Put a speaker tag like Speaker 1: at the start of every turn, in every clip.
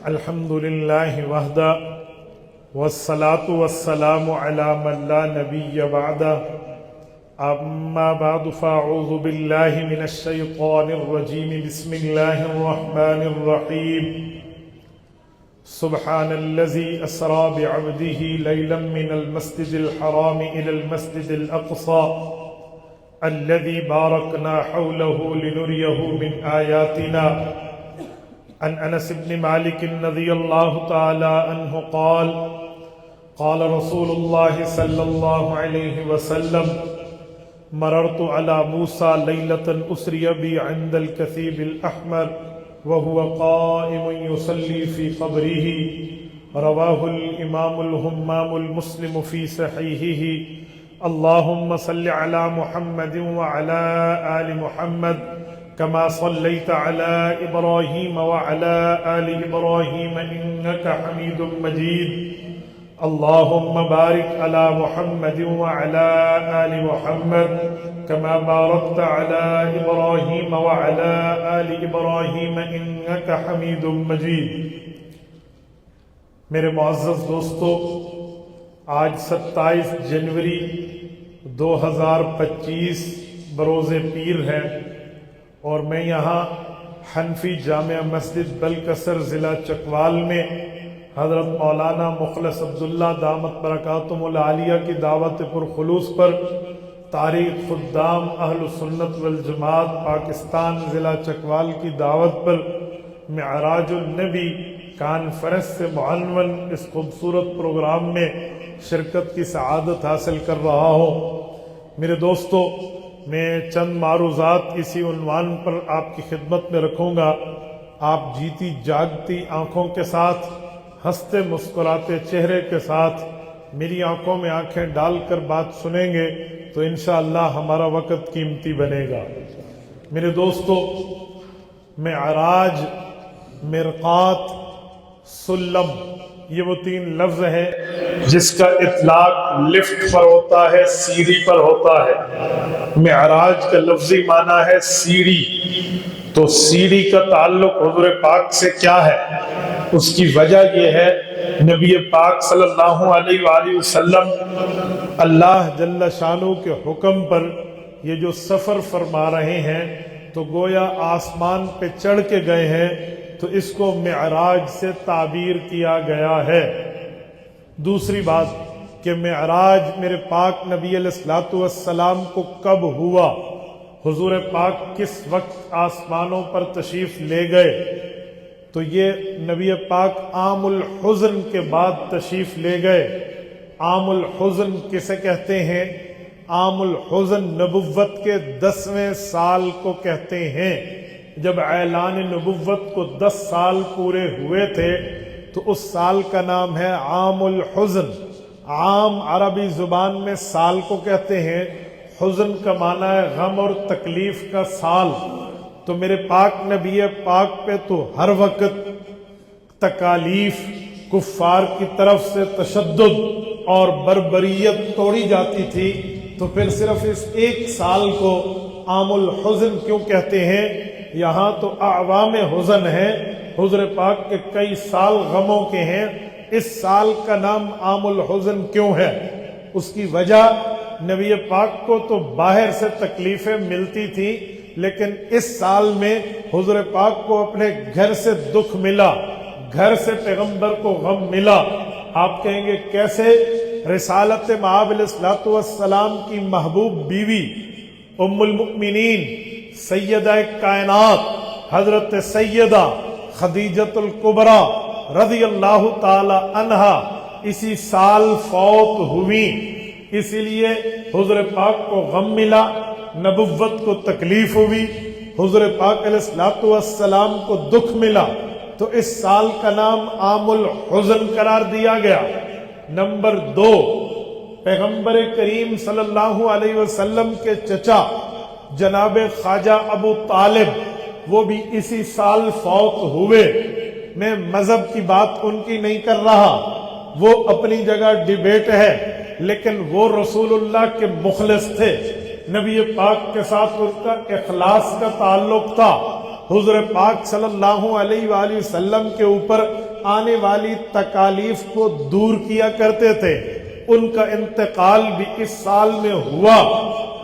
Speaker 1: الحمد لله وحده والصلاة والسلام على من لا نبي بعده أما بعد فأعوذ بالله من الشيطان الرجيم بسم الله الرحمن الرحيم سبحان الذي أسرى بعبده ليلا من المسجد الحرام إلى المسجد الأقصى الذي باركنا حوله لنريه من آياتنا عن انس بن مالك رضي الله تعالى عنه قال قال رسول الله صلى الله عليه وسلم مررت على موسى ليلة أسري بي عند الكثيب الأحمر وهو قائم يصلي في قبره رواه الإمام الهمام المسلم في صحيحه اللهم صل على محمد وعلى آل محمد كما صليت على إبراهيم وعلى آل إبراهيم إنك حميد مجيد اللهم بارك على محمد وعلى آل محمد كما باركت على إبراهيم وعلى آل إبراهيم إنك حميد مجيد میرے معزز دوستو، آج 27 جنوری 2025 بروز پیر ہے اور میں یہاں حنفی جامع مسجد بلکسر ضلع چکوال میں حضرت مولانا مخلص عبداللہ دامت برکاتہم العالیہ کی دعوت پرخلوص پر تاریخ خدام اہل سنت والجماعت پاکستان ضلع چکوال کی دعوت پر معراج النبی کانفرنس سے معنون اس خوبصورت پروگرام میں شرکت کی سعادت حاصل کر رہا ہوں۔ میرے دوستو، میں چند معروضات اسی عنوان پر آپ کی خدمت میں رکھوں گا۔ آپ جیتی جاگتی آنکھوں کے ساتھ، ہنستے مسکراتے چہرے کے ساتھ میری آنکھوں میں آنکھیں ڈال کر بات سنیں گے تو انشاءاللہ ہمارا وقت قیمتی بنے گا۔ میرے دوستو، معراج، مرقات، سلم، یہ وہ 3 لفظ ہیں جس کا اطلاق لفٹ پر ہوتا ہے، سیڑھی پر ہوتا ہے۔ معراج کا لفظی معنی ہے سیڑھی، تو سیڑھی کا تعلق حضور پاک سے کیا ہے؟ اس کی وجہ یہ ہے، نبی پاک صلی اللہ علیہ وآلہ وسلم اللہ جل شانہ کے حکم پر یہ جو سفر فرما رہے ہیں تو گویا آسمان پہ چڑھ کے گئے ہیں، تو اس کو معراج سے تعبیر کیا گیا ہے۔ دوسری بات کہ معراج میرے پاک نبی علیہ الصلوۃ والسلام کو کب ہوا، حضور پاک کس وقت آسمانوں پر تشریف لے گئے، تو یہ نبی پاک عام الحزن کے بعد تشریف لے گئے۔ عام الحزن کسے کہتے ہیں؟ عام الحزن نبوت کے 10ویں سال کو کہتے ہیں۔ جب اعلان نبوت کو 10 سال پورے ہوئے تھے تو اس سال کا نام ہے عام الحزن۔ عام عربی زبان میں سال کو کہتے ہیں، حزن کا معنی ہے غم اور تکلیف کا سال۔ تو میرے پاک نبی پاک پہ تو ہر وقت تکالیف، کفار کی طرف سے تشدد اور بربریت توڑی جاتی تھی، تو پھر صرف اس 1 سال کو عام الحزن کیوں کہتے ہیں؟ یہاں تو اعوام حزن ہیں، حضور پاک کے کئی سال غموں کے ہیں، اس سال کا نام عام الحزن کیوں ہے؟ اس کی وجہ نبی پاک کو تو باہر سے تکلیفیں ملتی تھی، لیکن اس سال میں حضور پاک کو اپنے گھر سے دکھ ملا، گھر سے پیغمبر کو غم ملا۔ آپ کہیں گے کیسے؟ رسالت مآب علیہ الصلوۃ والسلام کی محبوب بیوی ام المؤمنین سیدہ کائنات حضرت سیدہ خدیجۃ الکبریٰ رضی اللہ تعالی عنہا اسی سال فوت ہوئی، اسی لیے حضور پاک کو غم ملا، نبوت کو تکلیف ہوئی، حضور پاک علیہ الصلوۃ والسلام کو دکھ ملا، تو اس سال کا نام عام الحزن قرار دیا گیا۔ نمبر 2، پیغمبر کریم صلی اللہ علیہ وسلم کے چچا جناب خواجہ ابو طالب وہ بھی اسی سال فوت ہوئے۔ میں مذہب کی بات ان کی نہیں کر رہا، وہ اپنی جگہ ڈیبیٹ ہے، لیکن وہ رسول اللہ کے مخلص تھے، نبی پاک کے ساتھ ان کا اخلاص کا تعلق تھا۔ حضور پاک صلی اللہ علیہ وآلہ وسلم کے اوپر آنے والی تکالیف کو دور کیا کرتے تھے۔ ان کا انتقال بھی اس سال میں ہوا۔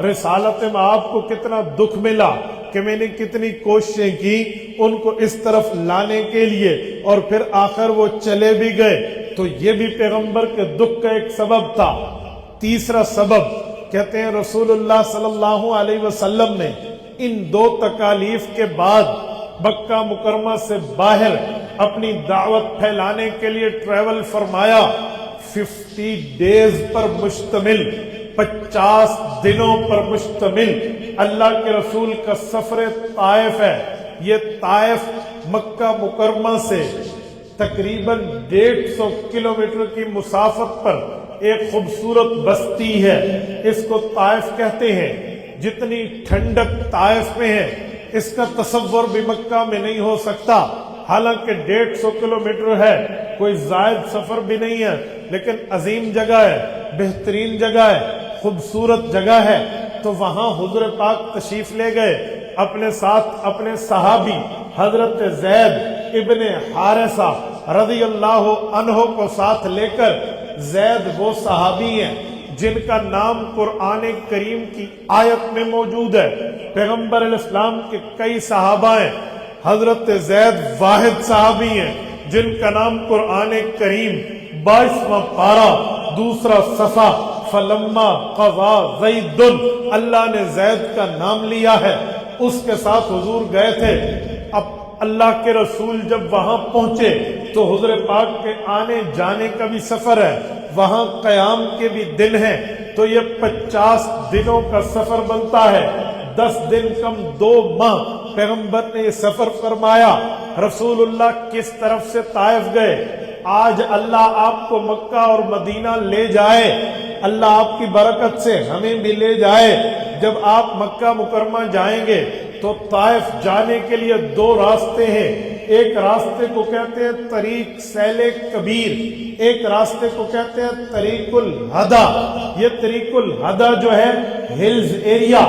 Speaker 1: رسالت میں آپ کو کتنا دکھ ملا کہ میں نے کتنی کوششیں کی ان کو اس طرف لانے کے لیے، اور پھر آخر وہ چلے بھی گئے۔ تو یہ بھی پیغمبر کے دکھ کا ایک سبب تھا۔ تیسرا سبب کہتے ہیں رسول اللہ صلی اللہ علیہ وسلم نے ان دو تکالیف کے بعد مکہ مکرمہ سے باہر اپنی دعوت پھیلانے کے لیے ٹریول فرمایا۔ 50 ڈیز پر مشتمل، 50 دنوں پر مشتمل اللہ کے رسول کا سفر طائف ہے۔ یہ طائف مکہ مکرمہ سے تقریباً 150 کلومیٹر کی مسافت پر ایک خوبصورت بستی ہے، اس کو طائف کہتے ہیں۔ جتنی ٹھنڈک طائف میں ہے اس کا تصور بھی مکہ میں نہیں ہو سکتا۔ حالانکہ 150 کلومیٹر ہے، کوئی زائد سفر بھی نہیں ہے، لیکن عظیم جگہ ہے، بہترین جگہ ہے، خوبصورت جگہ ہے۔ تو وہاں حضور پاک تشریف لے گئے، اپنے ساتھ اپنے صحابی حضرت زید ابن حارثہ رضی اللہ عنہ کو ساتھ لے کر۔ زید وہ صحابی ہیں جن کا نام قرآن کریم کی آیت میں موجود ہے۔ پیغمبر علیہ السلام کے کئی صحابہ ہیں، حضرت زید واحد صحابی ہیں جن کا نام قرآن کریم 22واں پارہ دوسرا صفحہ فلما قضا زید، اللہ نے زید کا نام لیا ہے، اس کے ساتھ حضور گئے تھے۔ اب اللہ کے رسول جب وہاں پہنچے تو حضور پاک کے آنے جانے کا بھی سفر ہے، وہاں قیام کے بھی دن ہیں، تو یہ 50 دنوں کا سفر بنتا ہے۔ 10 دن کم 2 ماہ پیغمبر نے یہ سفر فرمایا۔ رسول اللہ کس طرف سے طائف گئے؟ آج اللہ آپ کو مکہ اور مدینہ لے جائے، اللہ آپ کی برکت سے ہمیں بھی لے جائے۔ جب آپ مکہ مکرمہ جائیں گے تو طائف جانے کے لیے 2 راستے ہیں۔ ایک راستے کو کہتے ہیں طریق سیل کبیر، ایک راستے کو کہتے ہیں طریق الہدا۔ یہ طریق الہدا جو ہے ہلز ایریا،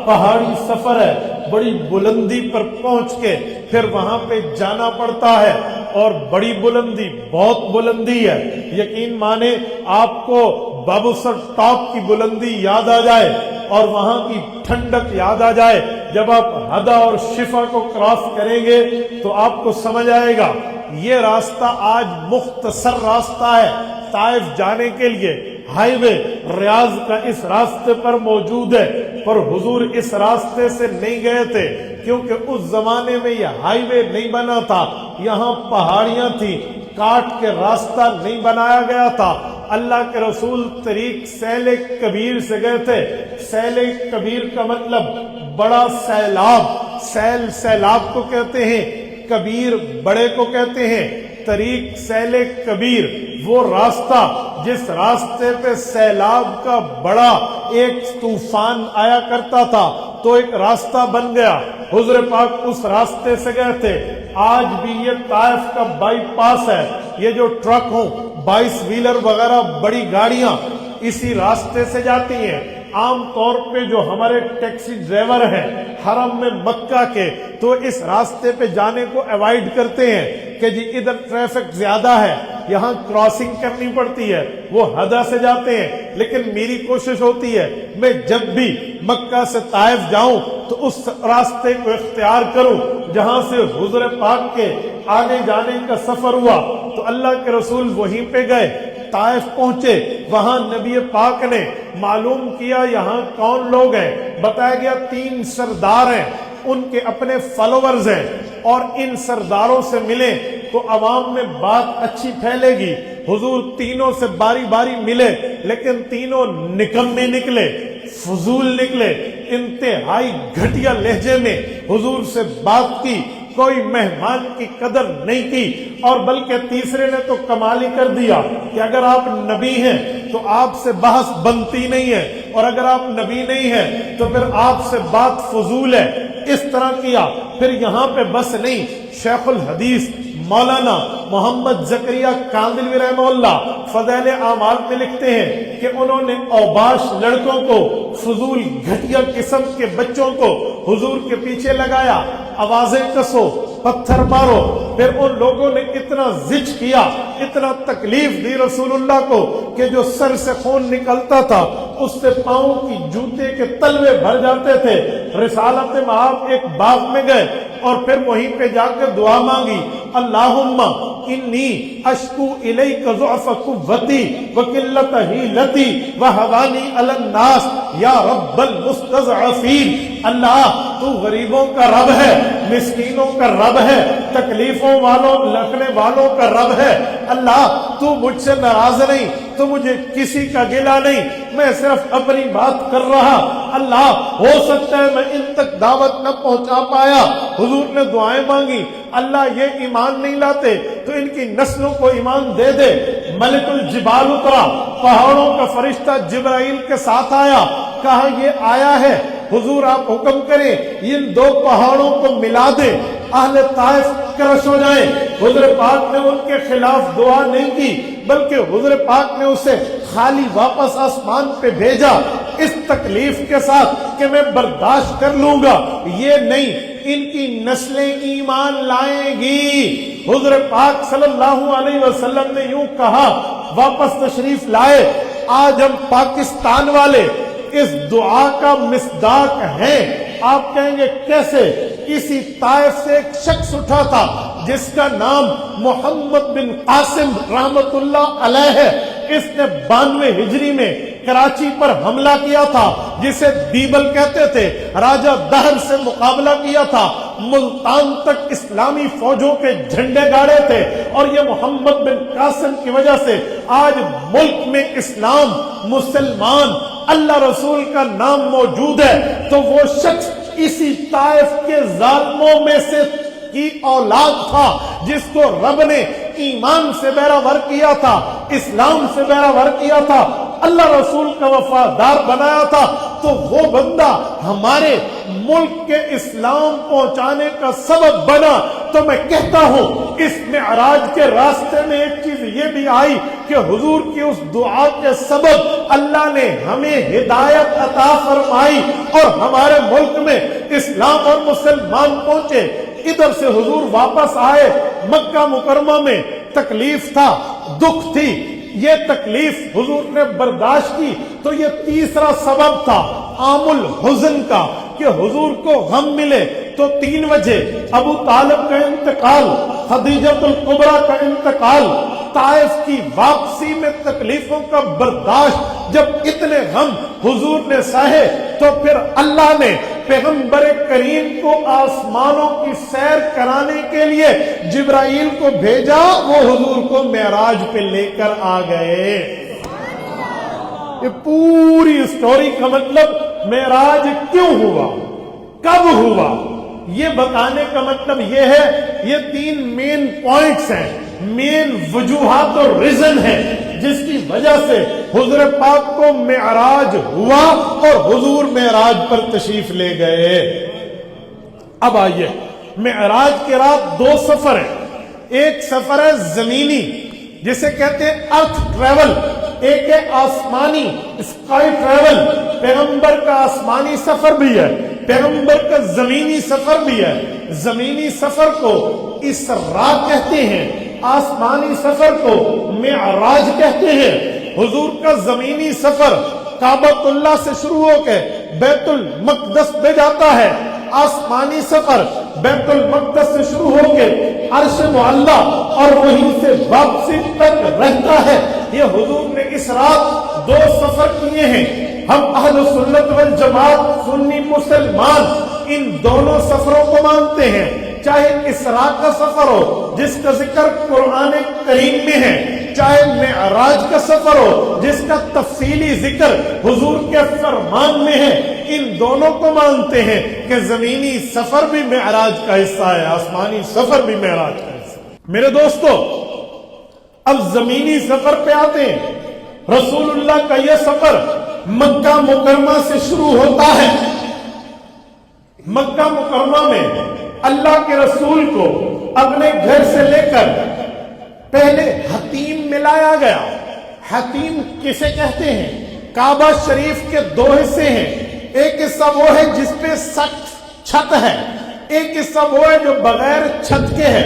Speaker 1: پہاڑی سفر ہے، بڑی بلندی پر پہنچ کے پھر وہاں پہ جانا پڑتا ہے، اور بڑی بلندی، بہت بلندی ہے۔ یقین مانے آپ کو بابوسر ٹاپ کی بلندی یاد آ جائے اور وہاں کی ٹھنڈک یاد آ جائے، جب آپ ہدا اور شفا کو کراس کریں گے تو آپ کو سمجھ آئے گا یہ راستہ آج مختصر راستہ ہے طائف جانے کے لیے۔ ہائی وے ریاض کا اس راستے پر موجود ہے، پر حضور اس راستے سے نہیں گئے تھے کیونکہ اس زمانے میں یہ ہائی وے نہیں بنا تھا، یہاں پہاڑیاں تھیں، کاٹ کے راستہ نہیں بنایا گیا تھا۔ اللہ کے رسول طریق سیل کبیر سے گئے تھے۔ سیل کبیر کا مطلب بڑا سیلاب، سیل سیلاب کو کہتے ہیں، کبیر بڑے کو کہتے ہیں۔ طریق سیل کبیر وہ راستہ جس راستے پہ سیلاب کا بڑا ایک طوفان آیا کرتا تھا، تو ایک راستہ بن گیا، حضور پاک اس راستے سے گئے تھے۔ آج بھی یہ طائف کا بائی پاس ہے، یہ جو ٹرک ہوں 22 ویلر وغیرہ بڑی گاڑیاں اسی راستے سے جاتی ہیں۔ عام طور پہ جو ہمارے ٹیکسی ڈرائیور ہیں حرم میں مکہ کے، تو اس راستے پہ جانے کو ایوائڈ کرتے ہیں کہ جی ادھر ٹریفک زیادہ ہے، یہاں کراسنگ کرنی پڑتی ہے، وہ ہدا سے جاتے ہیں۔ لیکن میری کوشش ہوتی ہے میں جب بھی مکہ سے طائف جاؤں تو اس راستے کو اختیار کروں جہاں سے حضور پاک کے آنے جانے کا سفر ہوا۔ تو اللہ کے رسول وہیں پہ گئے، طائف پہنچے، وہاں نبی پاک نے معلوم کیا یہاں کون لوگ ہیں۔ بتایا گیا 3 سردار ہیں، ان کے اپنے فالوورز ہیں، اور ان سرداروں سے ملے تو عوام میں بات اچھی پھیلے گی۔ حضور تینوں سے باری باری ملے، لیکن تینوں نکمے نکلے، فضول نکلے، انتہائی گھٹیا لہجے میں حضور سے بات کی، کوئی مہمان کی قدر نہیں کی، اور بلکہ تیسرے نے تو کمال ہی کر دیا کہ اگر آپ نبی ہیں تو آپ سے بحث بنتی نہیں ہے، اور اگر آپ نبی نہیں ہیں تو پھر آپ سے بات فضول ہے۔ اس طرح کیا۔ پھر یہاں پہ بس نہیں، شیخ الحدیث مولانا محمد زکریا کاندلوی رحمہ اللہ فضائل اعمال میں لکھتے ہیں کہ انہوں نے اوباش لڑکوں کو، فضول گھٹیا قسم کے بچوں کو حضور کے پیچھے لگایا، آوازیں کسو، پتھر مارو، پھر ان لوگوں نے اتنا زج کیا، اتنا تکلیف دی رسول اللہ کو کہ جو سر سے خون نکلتا تھا اس سے پاؤں کی جوتے کے تلوے بھر جاتے تھے۔ رسالت مآب ایک باغ میں گئے اور پھر وہیں پہ جا کر دعا مانگی، اللہم انی اشکو الیک ضعف قوتی وقلت حیلتی وہوانی علی الناس یا رب المستضعفین۔ اللہ تو غریبوں کا رب ہے، مسکینوں کا رب ہے، تکلیفوں والوں لکھنے والوں کا رب ہے۔ اللہ تو مجھ سے ناراض نہیں، تو مجھے کسی کا گلہ نہیں، میں صرف اپنی بات کر رہا۔ اللہ ہو سکتا ہے میں ان تک دعوت نہ پہنچا پایا۔ حضور نے دعائیں مانگی، اللہ یہ ایمان نہیں لاتے تو ان کی نسلوں کو ایمان دے دے۔ ملک الجبال اترا، پہاڑوں کا فرشتہ جبرائیل کے ساتھ آیا، کہا یہ آیا ہے، حضور آپ حکم کریں ان دو پہاڑوں کو ملا دیں، اہل طائف کرش ہو جائیں۔ حضور پاک نے ان کے خلاف دعا نہیں کی بلکہ حضور پاک نے اسے خالی واپس آسمان پہ بھیجا، اس تکلیف کے ساتھ کہ میں برداشت کر لوں گا، یہ نہیں ان کی نسلیں ایمان لائیں گی۔ حضور پاک صلی اللہ علیہ وسلم نے یوں کہا، واپس تشریف لائے، آج ہم پاکستان والے اس دعا کا مصداق ہیں۔ آپ کہیں گے کیسے؟ اسی طائف سے ایک شخص اٹھا تھا جس کا نام محمد بن قاسم رحمت اللہ علیہ ہے، اس نے 92 ہجری میں کراچی پر حملہ کیا تھا جسے دیبل کہتے تھے، راجہ دہر سے مقابلہ کیا تھا، ملتان تک اسلامی فوجوں کے جھنڈے گاڑے تھے، اور یہ محمد بن قاسم کی وجہ سے آج ملک میں اسلام، مسلمان، اللہ رسول کا نام موجود ہے۔ تو وہ شخص اسی طائف کے ظالموں میں سے کی اولاد تھا جس کو رب نے ایمان سے بہرہ کیا تھا، اسلام سے بہرہ کیا تھا، اللہ رسول کا وفادار بنایا تھا۔ تو وہ بندہ ہمارے ملک کے اسلام پہنچانے کا سبب بنا۔ تو میں کہتا ہوں اس معراج کے راستے میں ایک چیز یہ بھی آئی کہ حضور کی اس دعا کے سبب اللہ نے ہمیں ہدایت عطا فرمائی اور ہمارے ملک میں اسلام اور مسلمان پہنچے۔ ادھر سے حضور واپس آئے، مکہ مکرمہ میں تکلیف تھا، دکھ تھی، یہ تکلیف حضور نے برداشت کی۔ تو یہ تیسرا سبب تھا عام الحزن کا کہ حضور کو غم ملے۔ تو 3 وجہ، ابو طالب کا انتقال، خدیجہ الکبریٰ کا انتقال، طائف کی واپسی میں تکلیفوں کا برداشت۔ جب اتنے غم حضور نے سہے تو پھر اللہ نے پیغمبر کریم کو آسمانوں کی سیر کرانے کے لیے جبرائیل کو بھیجا، وہ حضور کو معراج پہ لے کر آ گئے۔ یہ پوری سٹوری کا مطلب معراج کیوں ہوا، کب ہوا، یہ بتانے کا مطلب یہ ہے، یہ 3 مین پوائنٹس ہیں، مین وجوہات اور ریزن ہے جس کی وجہ سے حضور پاک کو معراج ہوا اور حضور معراج پر تشریف لے گئے۔ اب آئیے، معراج کی رات 2 سفر ہیں، ایک سفر ہے زمینی جسے کہتے ہیں ارتھ ٹریول، ایک ہے آسمانی اسکائی ٹریول۔ پیغمبر کا آسمانی سفر بھی ہے، پیغمبر کا زمینی سفر بھی ہے۔ زمینی سفر کو اسراء کہتے ہیں، آسمانی سفر کو معراج کہتے ہیں۔ حضور کا زمینی سفر کعبۃ اللہ سے شروع ہو کے بیت المقدس میں جاتا ہے، آسمانی سفر بیت المقدس سے شروع ہو کے عرش معلیٰ اور وہیں سے واپسی تک رہتا ہے۔ یہ حضور نے اس رات 2 سفر کیے ہیں۔ ہم اہل سنت والجماعت سنی مسلمان ان دونوں سفروں کو مانتے ہیں، چاہے اسراء کا سفر ہو جس کا ذکر قرآن کریم میں ہے، چاہے معراج کا سفر ہو جس کا تفصیلی ذکر حضور کے فرمان میں ہے۔ ان دونوں کو مانتے ہیں کہ زمینی سفر بھی معراج کا حصہ ہے، آسمانی سفر بھی معراج کا حصہ ہے۔ میرے دوستو، اب زمینی سفر پہ آتے ہیں۔ رسول اللہ کا یہ سفر مکہ مکرمہ سے شروع ہوتا ہے۔ مکہ مکرمہ میں اللہ کے رسول کو اپنے گھر سے لے کر پہلے حتیم میں لایا گیا. حتیم کسے کہتے ہیں؟ کعبہ شریف کے دو حصے ہیں. ایک حصہ وہ ہے جس پہ سخت چھت ہے، ایک حصہ وہ ہے جو بغیر چھت کے ہے.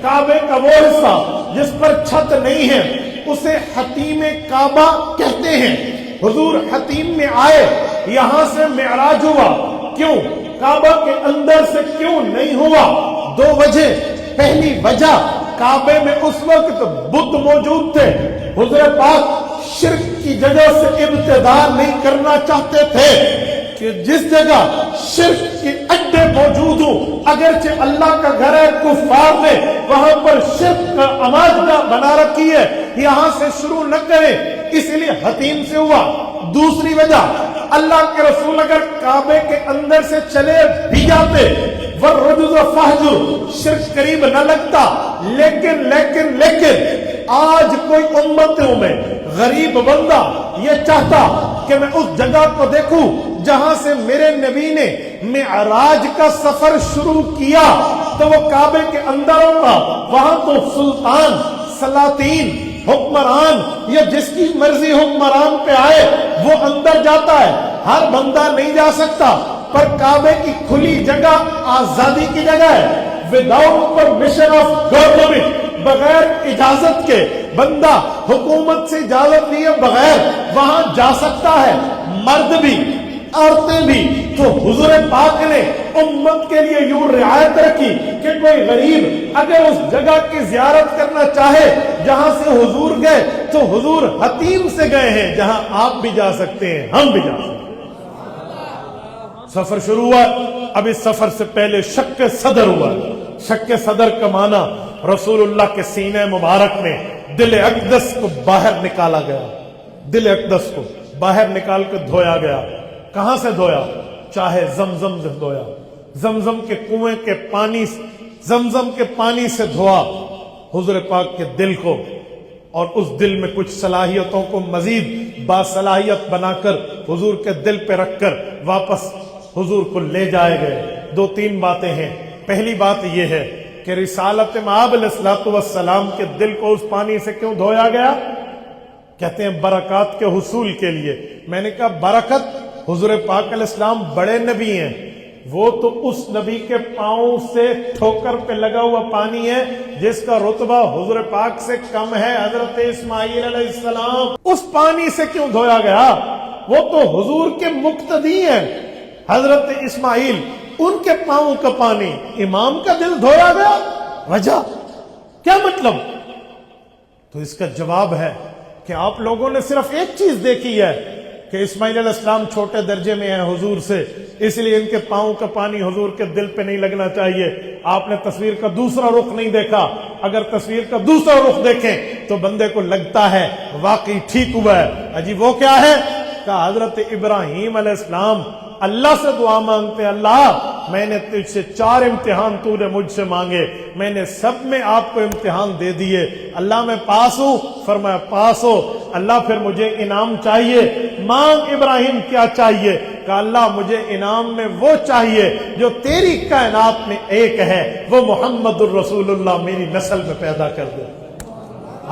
Speaker 1: کعبے کا وہ حصہ جس پر چھت نہیں ہے اسے حتیم کعبہ کہتے ہیں. حضور حتیم میں آئے، یہاں سے معراج ہوا. کیوں؟ کعبہ کے اندر سے کیوں نہیں ہوا؟ دو وجہ. پہلی وجہ، کعبے میں اس وقت بت موجود تھے. حضور پاک شرک کی جگہ سے ابتدا نہیں کرنا چاہتے تھے کہ جس جگہ شرک کے اڈے موجود ہوں، اگرچہ اللہ کا گھر ہے، کفار نے وہاں پر شرک کا اماجدہ بنا رکھی ہے، یہاں سے شروع نہ کریں. اس لیے حتیم سے ہوا. دوسری وجہ، اللہ کے رسول اگر کعبے کے اندر سے چلے بھی جاتے وَالرُّجُزَ فَاهْجُرْ، شرک قریب نہ لگتا. لیکن آج کوئی امتوں میں غریب بندہ یہ چاہتا کہ میں اس جگہ کو دیکھوں جہاں سے میرے نبی نے معراج کا سفر شروع کیا، تو وہ کعبے کے اندر ہوگا. وہاں تو سلطان، سلاطین، حکمران یا جس کی مرضی حکمران پہ آئے وہ اندر جاتا ہے. ہر بندہ نہیں جا سکتا، پر کعبے کی کھلی جگہ آزادی کی جگہ ہے. وداؤٹ پرمیشن آف گورنمنٹ، بغیر اجازت کے بندہ حکومت سے اجازت لیے بغیر وہاں جا سکتا ہے، مرد بھی عورتیں بھی. تو حضور پاک نے امت کے لیے یوں رعایت رکھی کہ کوئی غریب اگر اس جگہ کی زیارت کرنا چاہے جہاں سے حضور گئے تو حضور حتیم سے گئے ہیں، جہاں آپ بھی جا سکتے ہیں، ہم بھی جا سکتے ہیں. سفر شروع ہوا. اب اس سفر سے پہلے شق صدر ہوا. شق صدر کا معنی رسول اللہ کے سینے مبارک میں دل اقدس کو باہر نکالا گیا. دل اقدس کو باہر نکال کر دھویا گیا. کہاں سے دھویا؟ چاہے زمزم سے دھویا. زمزم کے کنویں کے پانی، زمزم کے پانی سے دھوا حضور پاک کے دل کو، اور اس دل میں کچھ صلاحیتوں کو مزید باصلاحیت بنا کر حضور کے دل پہ رکھ کر واپس حضور کو لے جائے گئے. دو تین باتیں ہیں. پہلی بات یہ ہے کہ رسالت مآب علیہ الصلوۃ والسلام کے دل کو اس پانی سے کیوں دھویا گیا؟ کہتے ہیں برکات کے حصول کے لیے. میں نے کہا برکت، حضور پاک علیہ السلام بڑے نبی ہیں، وہ تو اس نبی کے پاؤں سے ٹھوکر پہ لگا ہوا پانی ہے جس کا رتبہ حضور پاک سے کم ہے، حضرت اسماعیل علیہ السلام. اس پانی سے کیوں دھویا گیا؟ وہ تو حضور کے مقتدی ہیں، حضرت اسماعیل، ان کے پاؤں کا پانی امام کا دل دھویا گیا. وجہ کیا مطلب؟ تو اس کا جواب ہے کہ آپ لوگوں نے صرف ایک چیز دیکھی ہے کہ اسماعیل علیہ السلام چھوٹے درجے میں ہیں حضور سے، اس لیے ان کے پاؤں کا پانی حضور کے دل پہ نہیں لگنا چاہیے. آپ نے تصویر کا دوسرا رخ نہیں دیکھا. اگر تصویر کا دوسرا رخ دیکھیں تو بندے کو لگتا ہے واقعی ٹھیک ہوا ہے. اجی وہ کیا ہے؟ کہ حضرت ابراہیم علیہ السلام اللہ سے دعا مانگتے ہیں، اللہ میں نے تجھ سے 4 امتحان تو نے مجھ سے مانگے، میں نے سب میں آپ کو امتحان دے دیے، اللہ میں پاس ہوں. فرمایا پاس ہو. اللہ پھر مجھے انعام چاہیے. مانگ ابراہیم کیا چاہیے؟ کہ اللہ مجھے انعام میں وہ چاہیے جو تیری کائنات میں ایک ہے، وہ محمد الرسول اللہ میری نسل میں پیدا کر دے.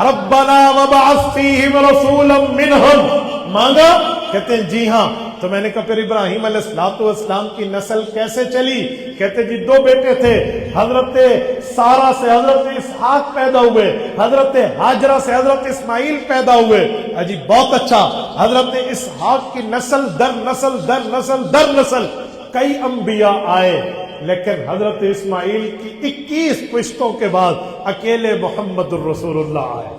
Speaker 1: ربنا وبعث فیہم رسولا منہم. مانگا؟ کہتے ہیں جی ہاں. تو میں نے کہا پھر ابراہیم علیہ السلام کی نسل کیسے چلی؟ کہتے جی 2 بیٹے تھے، حضرت سارہ سے حضرت اسحاق پیدا ہوئے، حضرت ہاجرہ سے حضرت اسماعیل پیدا ہوئے. اجی بہت اچھا. حضرت اسحاق کی نسل در نسل در نسل در نسل کئی انبیاء آئے، لیکن حضرت اسماعیل کی 21 پشتوں کے بعد اکیلے محمد الرسول اللہ آئے.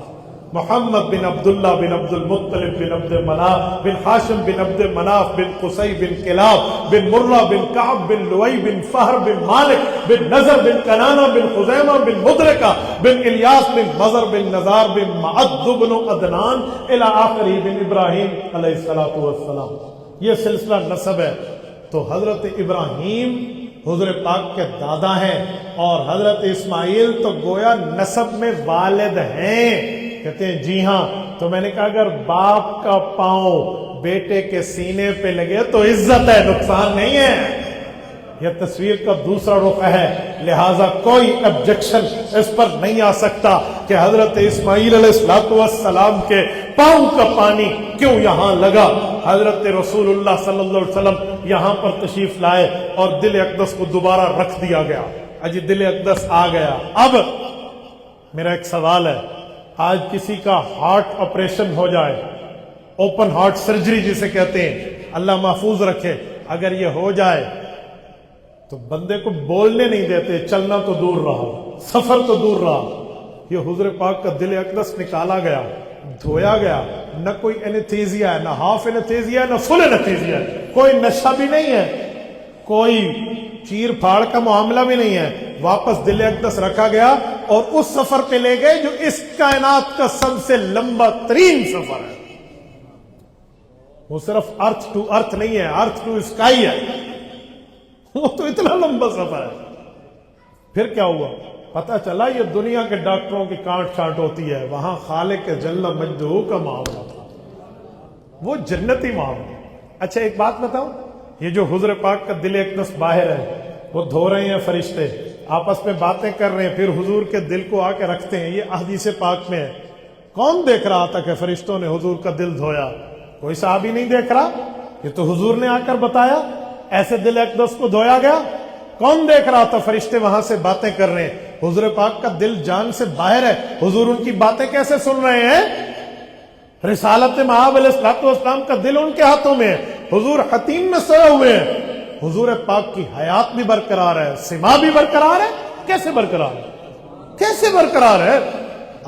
Speaker 1: محمد بن عبداللہ بن عبد المطلب بن عبد مناف بن ہاشم بن عبد مناف بن قصی بن کلاب بن مرہ بن کعب بن لؤی بن فہر بن مالک بن نضر بن کنانہ بن خزیمہ بن مدرکہ بن الیاس بن مضر بن نزار بن معد بن عدنان الی آخری بن ابراہیم علیہ السلام. یہ سلسلہ نسب ہے. تو حضرت ابراہیم حضور پاک کے دادا ہیں اور حضرت اسماعیل تو گویا نسب میں والد ہیں. کہتے ہیں جی ہاں. تو میں نے کہا اگر باپ کا پاؤں بیٹے کے سینے پہ لگے تو عزت ہے، نقصان نہیں ہے. یہ تصویر کا دوسرا رخ ہے. لہٰذا کوئی آبجیکشن اس پر نہیں آ سکتا کہ حضرت اسماعیل علیہ السلام کے پاؤں کا پانی کیوں یہاں لگا۔ حضرت رسول اللہ صلی اللہ علیہ وسلم یہاں پر تشریف لائے اور دل اقدس کو دوبارہ رکھ دیا گیا۔ اجی دل اقدس آ گیا۔ اب میرا ایک سوال ہے، آج کسی کا ہارٹ آپریشن ہو جائے، اوپن ہارٹ سرجری جسے کہتے ہیں، اللہ محفوظ رکھے، اگر یہ ہو جائے تو بندے کو بولنے نہیں دیتے، چلنا تو دور رہا، سفر تو دور رہا۔ یہ حضور پاک کا دل اقدس نکالا گیا، دھویا گیا، نہ کوئی اینیتھیزیا ہے، نہ ہاف اینیتھیزیا ہے، نہ فل اینیتھیزیا ہے، کوئی نشہ بھی نہیں ہے، کوئی چیر پھاڑ کا معاملہ بھی نہیں ہے۔ واپس دل اقدس رکھا گیا اور اس سفر پہ لے گئے جو اس کائنات کا سب سے لمبا ترین سفر ہے۔ وہ صرف ارتھ ٹو ارتھ نہیں ہے، ارتھ ٹو اسکائی ہے، وہ تو اتنا لمبا سفر ہے۔ پھر کیا ہوا؟ پتہ چلا یہ دنیا کے ڈاکٹروں کی کانٹ چھانٹ ہوتی ہے، وہاں خالق جل مجدہ کا معاملہ تھا، وہ جنتی معاملہ۔ اچھا ایک بات بتاؤں، یہ جو حضور پاک کا دل اقدس باہر ہے، وہ دھو رہے ہیں فرشتے، آپس میں باتیں کر رہے ہیں، پھر حضور کے دل کو آ کے رکھتے ہیں، یہ احادیث پاک میں ہے۔ کون دیکھ رہا تھا کہ فرشتوں نے حضور کا دل دھویا؟ کوئی صحابی نہیں دیکھ رہا، یہ تو حضور نے آ کر بتایا ایسے دل اقدس کو دھویا گیا۔ کون دیکھ رہا تھا؟ فرشتے وہاں سے باتیں کر رہے ہیں، حضور پاک کا دل جان سے باہر ہے، حضور ان کی باتیں کیسے سن رہے ہیں؟ رسالت مآب علیہ السلام کا دل ان کے ہاتھوں میں ہے، حضور حتیم میں سوئے ہوئے ہیں، حضور پاک کی حیات بھی برقرار ہے، سما بھی برقرار ہے۔ کیسے برقرار ہے؟ کیسے برقرار ہے؟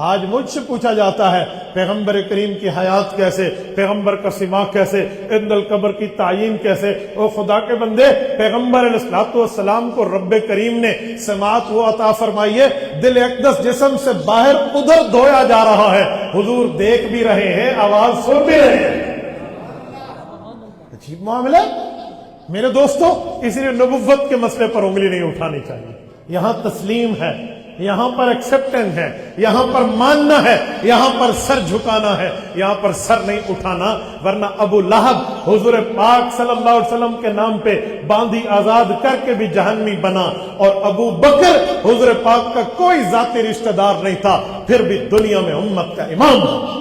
Speaker 1: آج مجھ سے پوچھا جاتا ہے پیغمبر کریم کی حیات کیسے، پیغمبر کا سما کیسے، عند القبر کی تعین کیسے؟ او خدا کے بندے، پیغمبر علیہ السلام کو رب کریم نے سماعت وہ عطا فرمائی ہے، دل اقدس جسم سے باہر ادھر دھویا جا رہا ہے، حضور دیکھ بھی رہے ہیں، آواز سن بھی رہے ہیں۔ عجیب معاملہ میرے دوستو، اسی لیے نبوت کے مسئلے پر انگلی نہیں اٹھانی چاہیے۔ یہاں تسلیم ہے، یہاں پر ایکسپٹنس ہے، یہاں پر ماننا ہے، یہاں پر سر جھکانا ہے، یہاں پر سر نہیں اٹھانا، ورنہ ابو لہب حضور پاک صلی اللہ علیہ وسلم کے نام پہ باندھی آزاد کر کے بھی جہنمی بنا، اور ابو بکر حضور پاک کا کوئی ذاتی رشتہ دار نہیں تھا، پھر بھی دنیا میں امت کا امام تھا۔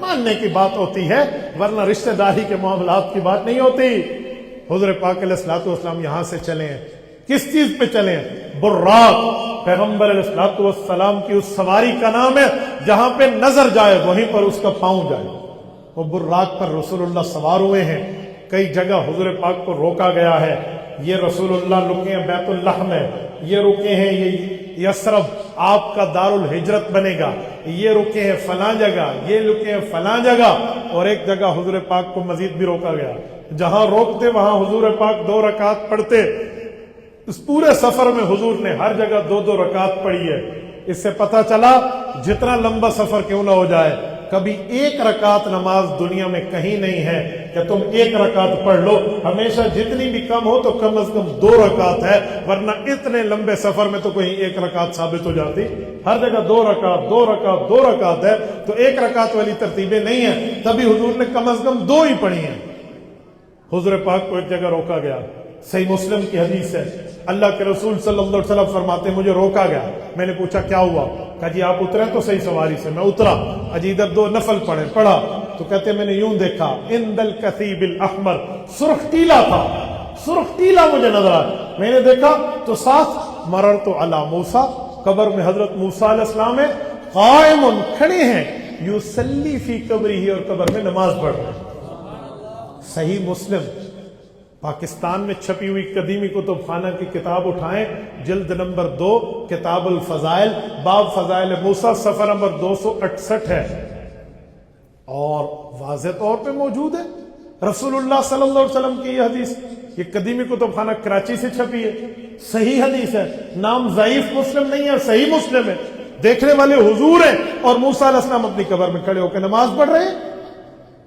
Speaker 1: ماننے کی بات ہوتی ہے، ورنہ رشتہ داری کے معاملات کی بات نہیں ہوتی۔ حضور پاک علیہ السلام یہاں سے چلے ہیں، کس چیز پہ چلے ہیں؟ براق، پیغمبر علیہ السلام کی اس سواری کا نام ہے، جہاں پہ نظر جائے وہیں پر اس کا پاؤں جائے۔ وہ براق پر رسول اللہ سوار ہوئے ہیں، کئی جگہ حضور پاک کو روکا گیا ہے، یہ رسول اللہ رکے ہیں بیت اللہ میں، یہ رکے ہیں یہ یثرب آپ کا دار الہجرت بنے گا، یہ رکے ہیں فلاں جگہ، یہ رکے ہیں فلاں جگہ، اور ایک جگہ حضور پاک کو مزید بھی روکا گیا، جہاں روکتے وہاں حضور پاک 2 رکعت پڑھتے۔ اس پورے سفر میں حضور نے ہر جگہ 2 رکعت پڑھی ہے۔ اس سے پتہ چلا جتنا لمبا سفر کیوں نہ ہو جائے، کبھی 1 رکعت نماز دنیا میں کہیں نہیں ہے کہ تم 1 رکعت پڑھ لو، ہمیشہ جتنی بھی کم ہو تو کم از کم 2 رکعت ہے، ورنہ اتنے لمبے سفر میں تو کہیں 1 رکعت ثابت ہو جاتی، ہر جگہ 2 رکعت 2 رکعت 2 رکعت ہے، تو 1 رکعت والی ترتیبیں نہیں ہیں، تبھی حضور نے کم از کم 2 ہی پڑھی ہیں۔ حضور پاک کو ایک جگہ روکا گیا، صحیح مسلم کی حدیث ہے، اللہ کے رسول صلی اللہ علیہ وسلم فرماتے ہیں مجھے روکا گیا، میں نے پوچھا کیا ہوا؟ کہا جی آپ اترے تو صحیح سواری سے، میں اترا، اجی ادھر 2 نفل پڑھا تو کہتے ہیں میں نے یوں دیکھا، اند الکثیب الاحمر، سرخ ٹیلا تھا، سرخ ٹیلا مجھے نظر آیا، میں نے دیکھا تو ساتھ مررت علی موسیٰ، قبر میں حضرت موسیٰ علیہ السلام ہے، قائم کھڑے ہیں، یصلی فی قبرہ، اور قبر میں نماز پڑھ رہے ہیں۔ صحیح مسلم پاکستان میں چھپی ہوئی قدیمی کتب خانہ کی کتاب اٹھائیں، جلد نمبر 2، کتاب الفضائل، باب فضائل موسیٰ، صفحہ نمبر 268 ہے، اور واضح طور پہ موجود ہے رسول اللہ صلی اللہ علیہ وسلم کی یہ حدیث۔ یہ قدیمی کتب خانہ کراچی سے چھپی ہے، صحیح حدیث ہے، نام ضعیف مسلم نہیں ہے، صحیح مسلم ہے، دیکھنے والے حضور ہیں، اور موسیٰ علیہ السلام اپنی قبر میں کھڑے ہو کے نماز پڑھ رہے ہیں۔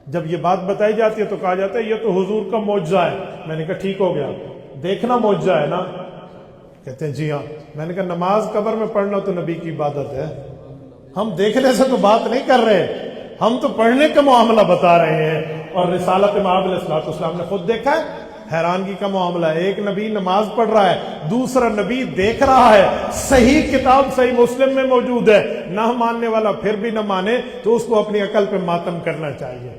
Speaker 1: جب یہ بات بتائی جاتی ہے تو کہا جاتا ہے یہ تو حضور کا معجزہ ہے، میں نے کہا ٹھیک ہو گیا، دیکھنا معجزہ ہے نا؟ کہتے ہیں جی ہاں، میں نے کہا نماز قبر میں پڑھنا تو نبی کی عبادت ہے، ہم دیکھنے سے تو بات نہیں کر رہے، ہم تو پڑھنے کا معاملہ بتا رہے ہیں، اور رسالت مآب علیہ السلام نے خود دیکھا ہے، حیرانگی کا معاملہ ہے، ایک نبی نماز پڑھ رہا ہے، دوسرا نبی دیکھ رہا ہے، صحیح کتاب صحیح مسلم میں موجود ہے، نہ ماننے والا پھر بھی نہ مانے تو اس کو اپنی عقل پہ ماتم کرنا چاہیے۔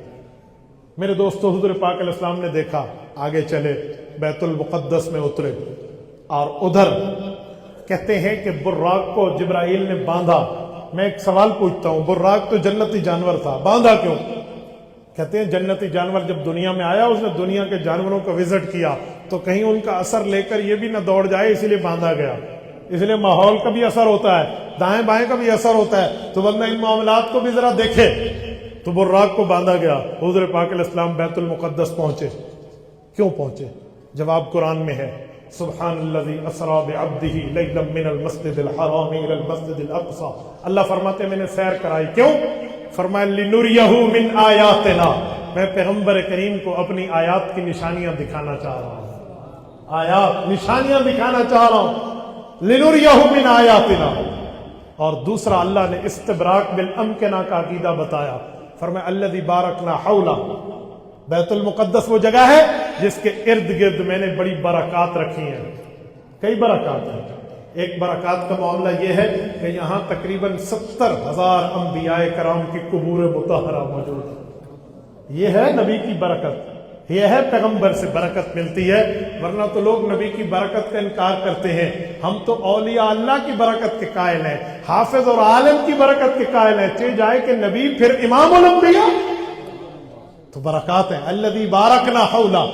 Speaker 1: میرے دوستو، حضور پاک علیہ السلام نے دیکھا، آگے چلے، بیت المقدس میں اترے، اور ادھر کہتے ہیں کہ براق کو جبرائیل نے باندھا۔ میں ایک سوال پوچھتا ہوں، براق تو جنتی جانور تھا، باندھا کیوں؟ کہتے ہیں جنتی جانور جب دنیا میں آیا، اس نے دنیا کے جانوروں کو وزٹ کیا تو کہیں ان کا اثر لے کر یہ بھی نہ دوڑ جائے، اسی لیے باندھا گیا۔ اس لیے ماحول کا بھی اثر ہوتا ہے، دائیں بائیں کا بھی اثر ہوتا ہے، تو بندہ ان معاملات کو بھی ذرا دیکھے۔ تو براق کو باندھا گیا، حضور پاک علیہ السلام بیت المقدس پہنچے۔ کیوں پہنچے؟ جواب قرآن میں ہے، سبحان الذی اسری بعبدہ لیلا من المسجد الحرام الی المسجد الاقصی۔ اللہ فرماتے ہیں میں نے سیر کرائی، کیوں؟ فرمایا لنریہ من آیاتنا، میں پیغمبر کریم کو اپنی آیات کی نشانیاں دکھانا چاہ رہا ہوں، آیات نشانیاں دکھانا چاہ رہا ہوں، لنریہ من آیاتنا۔ اور دوسرا اللہ نے استبراق بالامکنہ کا عقیدہ بتایا، فرمایا الذی بارکنا حولہ، بیت المقدس وہ جگہ ہے جس کے ارد گرد میں نے بڑی برکات رکھی ہیں، کئی برکات ہیں۔ ایک برکات کا معاملہ یہ ہے کہ یہاں تقریباً 70,000 انبیاء کرام کی قبور مطہرہ موجود ہیں۔ یہ ہے نبی کی برکت، یہ ہے پیغمبر سے برکت ملتی ہے، ورنہ تو لوگ نبی کی برکت کا انکار کرتے ہیں۔ ہم تو اولیاء اللہ کی برکت کے قائل ہیں، حافظ اور عالم کی برکت کے قائل ہیں، چاہے جائے کہ نبی پھر امام الانبیاء، تو برکات ہیں۔ الذی بارکنا حولہ،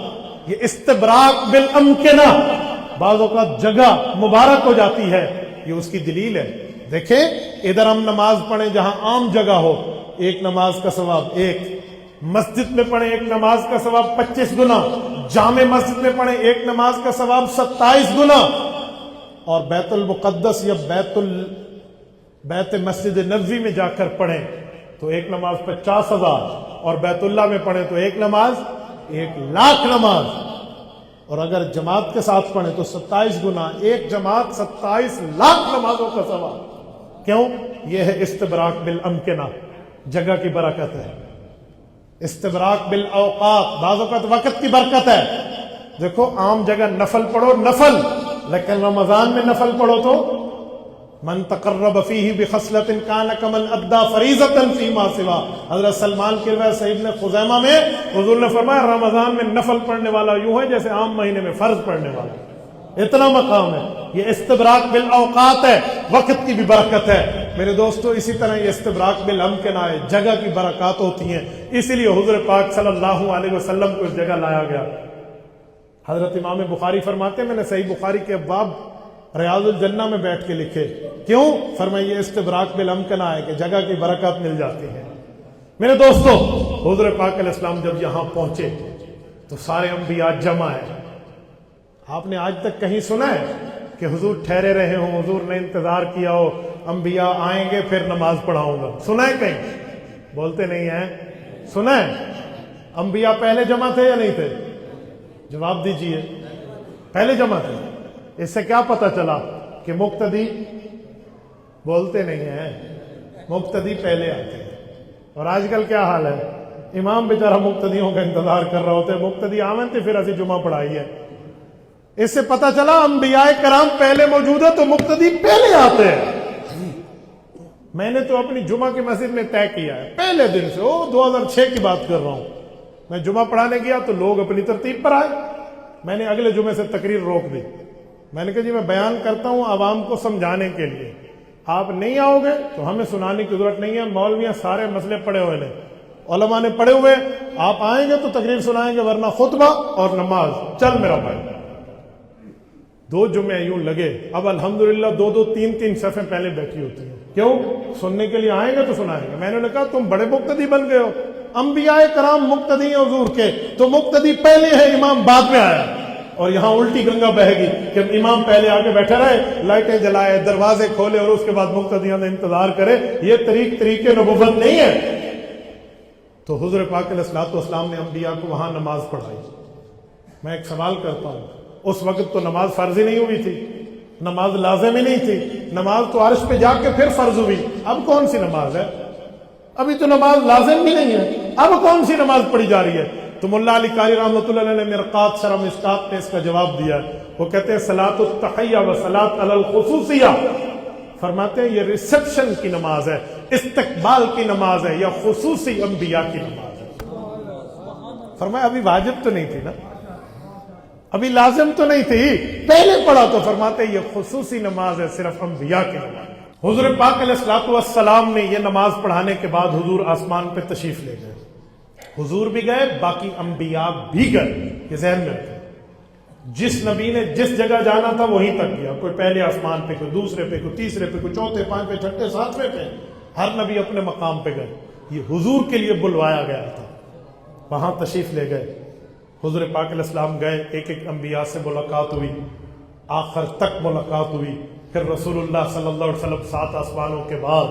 Speaker 1: یہ استبراق بالامکنہ، بعض اوقات جگہ مبارک ہو جاتی ہے، یہ اس کی دلیل ہے۔ دیکھیں ادھر ہم نماز پڑھیں جہاں عام جگہ ہو، ایک نماز کا ثواب ایک، مسجد میں پڑھیں ایک نماز کا ثواب 25 گنا، جامع مسجد میں پڑھیں ایک نماز کا ثواب 27 گنا، اور بیت المقدس یا بیت مسجد نبوی میں جا کر پڑھیں تو ایک نماز 50,000، اور بیت اللہ میں پڑھیں تو ایک نماز 1,00,000 نماز، اور اگر جماعت کے ساتھ پڑھیں تو 27 گنا، ایک جماعت 27 لاکھ نمازوں کا ثواب۔ کیوں؟ یہ ہے استبراق بالامکنہ، جگہ کی برکت ہے۔ استبراق بالاوقات، بعض اوقات وقت کی برکت ہے۔ دیکھو عام جگہ نفل پڑھو نفل، لیکن رمضان میں نفل پڑھو تو من تقرب فیہ بخصلۃ کان کمن ادی فریضۃ فیما سوا۔ حضرت سلمان کی روایت صحیح ابن خزیمہ میں حضور نے فرمایا رمضان میں نفل پڑھنے والا یوں ہے جیسے عام مہینے میں فرض پڑھنے والا، اتنا مقام ہے۔ یہ استبراق بالاوقات ہے، وقت کی بھی برکت ہے۔ میرے دوستو اسی طرح یہ استبراق بالامکنہ ہے، جگہ کی برکات ہوتی ہیں، اسی لیے حضور پاک صلی اللہ علیہ وسلم کو اس جگہ لایا گیا۔ حضرت امام بخاری فرماتے ہیں میں نے صحیح بخاری کے ابواب ریاض الجنہ میں بیٹھ کے لکھے، کیوں؟ فرمایا یہ استبراق بالامکنہ ہے کہ جگہ کی برکات مل جاتی ہے۔ میرے دوستو حضور پاک علیہ السلام جب یہاں پہنچے تو سارے انبیاء جمع ہیں۔ آپ نے آج تک کہیں سنا ہے کہ حضور ٹھہرے رہے ہوں، حضور نے انتظار کیا ہو انبیاء آئیں گے پھر نماز پڑھاؤں گا؟ سنا ہے کہیں؟ بولتے نہیں ہیں، سنا ہے؟ انبیاء پہلے جمع تھے یا نہیں تھے؟ جواب دیجئے، پہلے جمع تھے۔ اس سے کیا پتہ چلا کہ مقتدی، بولتے نہیں ہیں، مقتدی پہلے آتے ہیں۔ اور آج کل کیا حال ہے، امام بیچارہ مقتدیوں کا انتظار کر رہا ہوتے ہیں، مقتدی آمن تھے پھر اسی جمعہ پڑھائی ہے۔ اس سے پتہ چلا انبیاء کرام پہلے موجود ہے تو مقتدی پہلے آتے ہیں۔ میں نے تو اپنی جمعہ کی مسجد میں طے کیا ہے پہلے دن سے، 2006 کی بات کر رہا ہوں، میں جمعہ پڑھانے گیا تو لوگ اپنی ترتیب پر آئے، میں نے اگلے جمعے سے تقریر روک دی۔ میں نے کہا جی میں بیان کرتا ہوں عوام کو سمجھانے کے لیے، آپ نہیں آؤ گے تو ہمیں سنانے کی ضرورت نہیں ہے، مولویاں سارے مسئلے پڑے ہوئے ہیں، علماء نے پڑھے ہوئے، آپ آئیں گے تو تقریر سنائیں گے ورنہ خطبہ اور نماز۔ چل میرا بھائی، 2 جمعے یوں لگے، اب الحمدللہ 2 3 صفیں پہلے بیٹھی ہوتی ہیں، کیوں؟ سننے کے لیے آئیں گے تو سنائیں گے۔ میں نے کہا تم بڑے مقتدی بن گئے ہو، انبیاء کرام مقتدی ہیں حضور کے، تو مقتدی پہلے ہے امام بعد میں آیا، اور یہاں الٹی گنگا بہے گی کہ امام پہلے آگے بیٹھے رہے، لائٹیں جلائے، دروازے کھولے اور اس کے بعد مقتدیوں نے انتظار کرے، یہ طریقے نبوت نہیں ہے۔ تو حضور پاک علیہ الصلوۃ والسلام نے انبیاء کو وہاں نماز پڑھائی۔ میں ایک سوال کرتا ہوں، اس وقت تو نماز فرض ہی نہیں ہوئی تھی، نماز لازم ہی نہیں تھی، نماز تو عرش پہ جا کے پھر فرض ہوئی، اب کون سی نماز ہے؟ ابھی تو نماز لازم بھی نہیں ہے، اب کون سی نماز پڑھی جا رہی ہے؟ تو ملا علی قاری رحمۃ اللہ علیہ نے مرقات شرح مشکات میں اس کا جواب دیا ہے. وہ کہتے ہیں صلاۃ التحیہ و صلاۃ علی الخصوصیہ، فرماتے ہیں یہ ریسپشن کی نماز ہے، استقبال کی نماز ہے، یا خصوصی انبیاء کی نماز ہے. فرمایا ابھی واجب تو نہیں تھی نا، ابھی لازم تو نہیں تھی، پہلے پڑھا تو فرماتے ہیں یہ خصوصی نماز ہے، صرف انبیاء کی نماز. حضور پاک علیہ الصلوۃ والسلام نے یہ نماز پڑھانے کے بعد حضور آسمان پہ تشریف لے گئے. حضور بھی گئے، باقی انبیاء بھی گئے. یہ ذہن میں رکھیں، جس نبی نے جس جگہ جانا تھا وہیں تک گیا. کوئی پہلے آسمان پہ، کوئی دوسرے پہ، کوئی تیسرے پہ، کوئی چوتھے، پانچویں، چھٹے، ساتویں پہ. ہر نبی اپنے مقام پہ گئے. یہ حضور کے لیے بلوایا گیا تھا، وہاں تشریف لے گئے. حضور پاک علیہ السلام گئے، ایک ایک انبیاء سے ملاقات ہوئی، آخر تک ملاقات ہوئی. پھر رسول اللہ صلی اللہ علیہ وسلم 7 آسمانوں کے بعد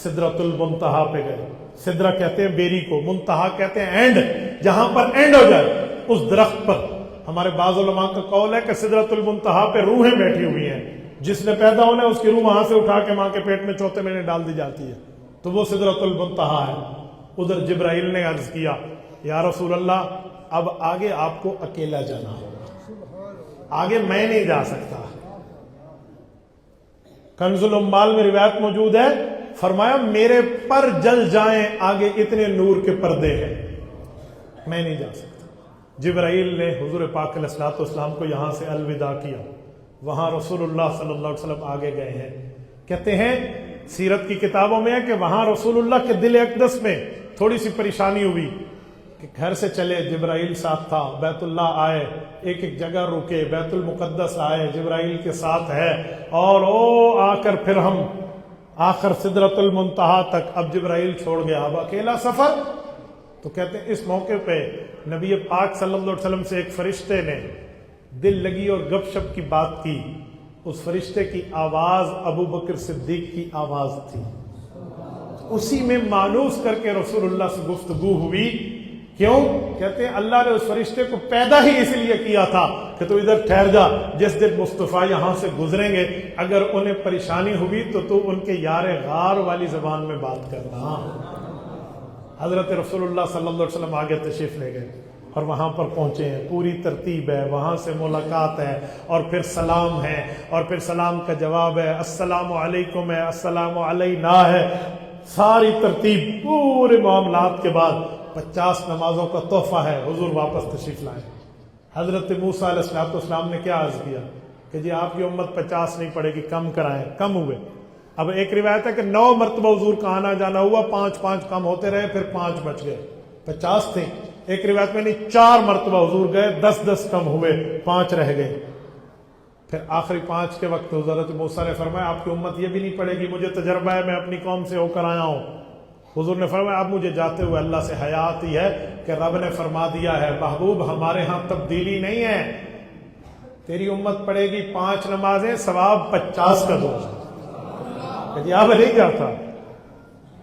Speaker 1: سدرۃ المنتہا پہ گئے. سدرہ کہتے ہیں بیری کو، منتہا کہتے ہیں اینڈ، جہاں پر اینڈ ہو جائے اس درخت پر. ہمارے بعض علماء کا قول ہے کہ سدرۃ المنتہا پہ روحیں بیٹھی ہوئی ہیں، جس نے پیدا ہونا ہے اس کی روح وہاں سے اٹھا کے ماں کے پیٹ میں چوتھے مہینے ڈال دی جاتی ہے، تو وہ سدرۃ المنتہا ہے. ادھر جبرائیل نے عرض کیا یا رسول اللہ اب آگے آپ کو اکیلا جانا ہوگا، آگے میں نہیں جا سکتا. کنز الاموال میں روایت موجود ہے، فرمایا میرے پر جل جائیں، آگے اتنے نور کے پردے ہیں، میں نہیں جا سکتا. جبرائیل نے حضور پاک علیہ الصلوۃ والسلام کو یہاں سے الوداع کیا. وہاں رسول اللہ صلی اللہ علیہ وسلم آگے گئے ہیں. کہتے ہیں سیرت کی کتابوں میں ہے کہ وہاں رسول اللہ کے دل اقدس میں تھوڑی سی پریشانی ہوئی کہ گھر سے چلے، جبرائیل ساتھ تھا، بیت اللہ آئے، ایک ایک جگہ رکے، بیت المقدس آئے، جبرائیل کے ساتھ ہے، اور آ کر پھر ہم آخر سدرۃ المنتہا تک. اب جبرائیل چھوڑ گیا، اب اکیلا سفر. تو کہتے ہیں اس موقع پہ نبی پاک صلی اللہ علیہ وسلم سے ایک فرشتے نے دل لگی اور گپ شپ کی بات کی. اس فرشتے کی آواز ابو بکر صدیق کی آواز تھی. اسی میں مانوس کر کے رسول اللہ سے گفتگو ہوئی. کیوں؟ کہتے ہیں اللہ نے اس فرشتے کو پیدا ہی اس لیے کیا تھا کہ تو ادھر ٹھہر جا، جس دن مصطفیٰ یہاں سے گزریں گے اگر انہیں پریشانی ہوئی تو ان کے یار غار والی زبان میں بات کرنا. حضرت رسول اللہ صلی اللہ علیہ وسلم آگے تشریف لے گئے اور وہاں پر پہنچے ہیں. پوری ترتیب ہے، وہاں سے ملاقات ہے، اور پھر سلام ہے، اور پھر سلام کا جواب ہے، السلام علیکم ہے، السلام علینا ہے. ساری ترتیب پورے معاملات کے بعد 50 نمازوں کا تحفہ ہے. حضور واپس تشریف لائے. حضرت موسیٰ علیہ السلام نے کیا عرض کیا کہ جی آپ کی امت 50 نہیں پڑے گی، کم کرائیں. کم ہوئے. اب ایک روایت ہے کہ 9 مرتبہ حضور کا آنا جانا ہوا، 5 کم ہوتے رہے، پھر 5 بچ گئے. 50 تھے. ایک روایت میں نہیں 4 مرتبہ حضور گئے، 10 کم ہوئے، 5 رہ گئے. پھر آخری 5 کے وقت حضرت موسیٰ نے فرمایا آپ کی امت یہ بھی نہیں پڑے گی، مجھے تجربہ ہے، میں اپنی قوم سے ہو کر آیا ہوں. حضور نے فرمایا اب مجھے جاتے ہوئے اللہ سے حیا آتی ہے کہ رب نے فرما دیا ہے محبوب ہمارے ہاں تبدیلی نہیں ہے، تیری امت پڑھے گی 5 نمازیں، ثواب 50 کا دو. کہ آپ نہیں جاتا.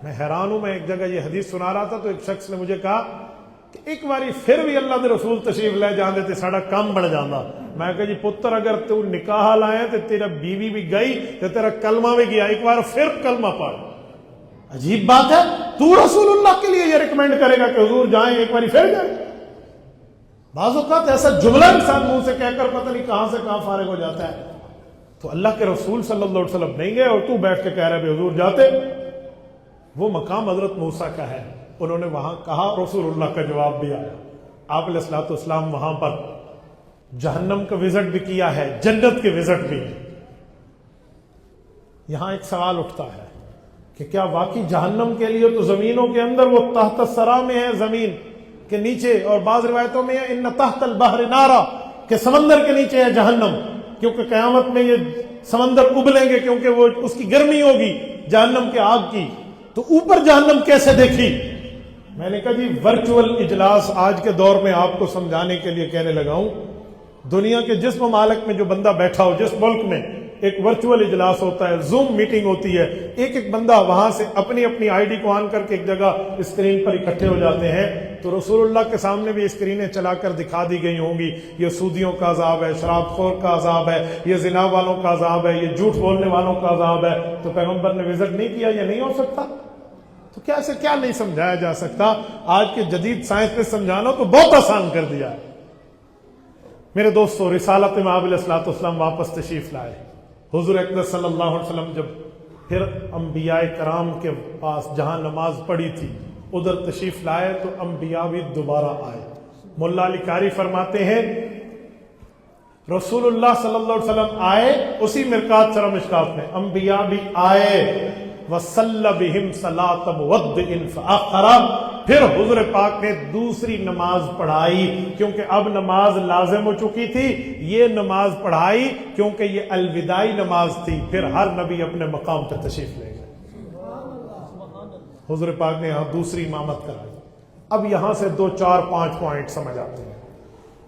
Speaker 1: میں حیران ہوں. میں ایک جگہ یہ حدیث سنا رہا تھا تو ایک شخص نے مجھے کہا کہ ایک باری پھر بھی اللہ دے رسول تشریف لے جاندے تے ساڑا کم بڑھ جاندہ. میں کہا جی پتر اگر تو نکاح لائے تے تیرا بیوی بھی گئی تے تیرا کلمہ بھی گیا، ایک بار پھر کلمہ پڑھ. عجیب بات ہے، تو رسول اللہ کے لیے یہ ریکمینڈ کرے گا کہ حضور جائیں ایک باری پھر جائیں. بعض اوقات ایسا جملہ انسان منہ سے کہہ کر پتہ نہیں کہاں سے کہاں فارغ ہو جاتا ہے. تو اللہ کے رسول صلی اللہ علیہ وسلم نہیں گئے اور تو بیٹھ کے کہہ رہے بھی حضور جاتے. وہ مقام حضرت موسیٰ کا ہے. انہوں نے وہاں کہا، رسول اللہ کا جواب بھی آیا. آپ علیہ الصلوۃ والسلام وہاں پر جہنم کا وزٹ بھی کیا ہے، جنت کے وزٹ بھی. یہاں ایک سوال اٹھتا ہے کہ کیا واقعی جہنم کے لیے تو زمینوں کے اندر وہ تحت الثری میں ہے، زمین کے نیچے، اور بعض روایتوں میں ہے ان تحت البحر نارا، کہ سمندر کے نیچے ہے جہنم، کیونکہ قیامت میں یہ سمندر ابلیں گے کیونکہ وہ اس کی گرمی ہوگی جہنم کے آگ کی. تو اوپر جہنم کیسے دیکھی؟ میں نے کہا جی ورچوئل اجلاس آج کے دور میں آپ کو سمجھانے کے لیے کہنے لگا ہوں. دنیا کے جس ممالک میں جو بندہ بیٹھا ہو، جس ملک میں ایک ورچوئل اجلاس ہوتا ہے، زوم میٹنگ ہوتی ہے، ایک ایک بندہ وہاں سے اپنی اپنی آئی ڈی کو آن کر کے ایک جگہ اسکرین پر اکٹھے ہو جاتے ہیں. تو رسول اللہ کے سامنے بھی اسکرینیں چلا کر دکھا دی گئی ہوں گی، یہ سودیوں کا عذاب ہے، شراب خور کا عذاب ہے، یہ زنا والوں کا عذاب ہے، یہ جھوٹ بولنے والوں کا عذاب ہے. تو پیغمبر نے وزٹ نہیں کیا، یہ نہیں ہو سکتا. تو کیا نہیں سمجھایا جا سکتا؟ آج کے جدید سائنس نے سمجھانا تو بہت آسان کر دیا ہے۔ میرے دوستو، رسالت مآب علیہ الصلوۃ والسلام واپس تشریف لائے۔ حضور اقدس صلی اللہ علیہ وسلم جب پھر انبیاء کرام کے پاس جہاں نماز پڑھی تھی ادھر تشریف لائے تو انبیاء بھی دوبارہ آئے۔ مولا علی قاری فرماتے ہیں رسول اللہ صلی اللہ علیہ وسلم آئے اسی مرکات سرہ مشکات میں، انبیاء بھی آئے، وَصَلَّ بِهِمْ صَلَاةَ مُوَدِّعٍ فَآخَرَ، پھر حضور پاک نے دوسری نماز پڑھائی، کیونکہ اب نماز لازم ہو چکی تھی، یہ نماز پڑھائی کیونکہ یہ الوداعی نماز تھی، پھر ہر نبی اپنے مقام پہ تشریف لے گئے۔ حضور پاک نے یہاں دوسری امامت کرائی۔ اب یہاں سے 2 4 5 پوائنٹ سمجھ آتے ہیں۔